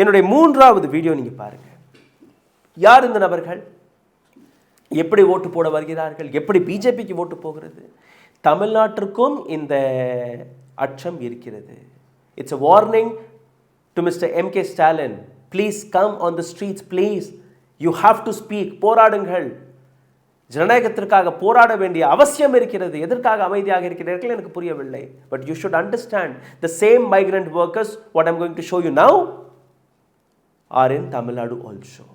என்னுடைய மூன்றாவது வீடியோ நீங்கள் பாருங்கள். யார் இந்த நபர்கள், எப்படி ஓட்டு போட வருகிறார்கள், எப்படி பிஜேபிக்கு ஓட்டு போகிறது. தமிழ்நாட்டிற்கும் இந்த அச்சம் இருக்கிறது. It's a warning to Mr. M.K. Stalin. Please come on the streets, please. You have to speak. போராடுங்கள். ஜனநாயகத்திற்காக போராட வேண்டிய அவசியம் இருக்கிறது. எதற்காக அமைதியாக இருக்கிறீர்கள் எனக்கு புரியவில்லை. But you should understand the same migrant workers what I'm going to show you now are in Tamil Nadu also.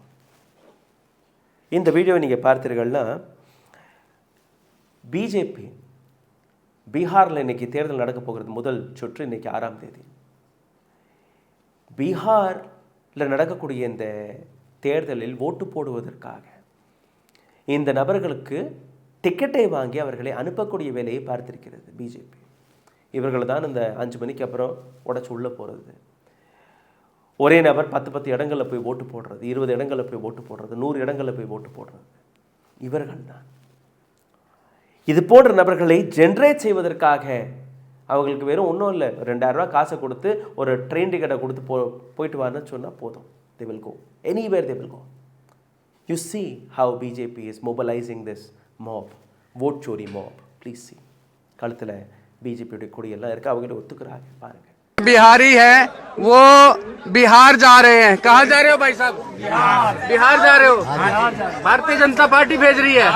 இந்த வீடியோவை நீங்கள் பார்த்தீர்கள்னா, பிஜேபி பீகாரில் இன்னைக்கு தேர்தல் நடக்க போகிறது. முதல் சுற்று இன்னைக்கு 6ஆம் தேதி. பீகாரில் நடக்கக்கூடிய இந்த தேர்தலில் ஓட்டு போடுவதற்காக இந்த நபர்களுக்கு டிக்கெட்டை வாங்கி அவர்களை அனுப்பக்கூடிய வேலையை பார்த்திருக்கிறது பிஜேபி. இவர்கள் தான் இந்த 5 மணிக்கு அப்புறம் உடச்சி உள்ளே போகிறது. ஒரே நபர் 10 இடங்களில் போய் ஓட்டு போடுறது, 20 இடங்களில் போய் ஓட்டு போடுறது, 100 இடங்களில் போய் ஓட்டு போடுறது. இவர்கள் தான் இது போன்ற நபர்களை ஜென்ரேட் செய்வதற்காக அவங்களுக்கு வெறும் ஒன்றும் இல்லை, 2000 ரூபா காசை கொடுத்து ஒரு ட்ரெயின் டிக்கெட்டை கொடுத்து போயிட்டு வான்னு சொன்னால் போதும். they will go anywhere, they will go. You see how BJP is mobilizing this mob, vote chori mob. Please see. கழுத்தில் பிஜேபியோட கொடியெல்லாம் இருக்குது, அவங்ககிட்ட ஒத்துக்கிறாங்க. பாருங்க, बिहारी है वो बिहार जा रहे हैं. कहाँ जा रहे हो भाई साहब? बिहार जा रहे हो. भारतीय जनता पार्टी भेज रही है.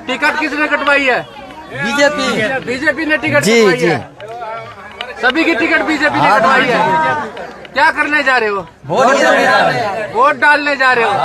टिकट किसने कटवाई है? बीजेपी ने टिकट कटवाई है. सभी की टिकट बीजेपी ने कटवाई है. क्या करने जा रहे हो? वोट डालने जा रहे हो.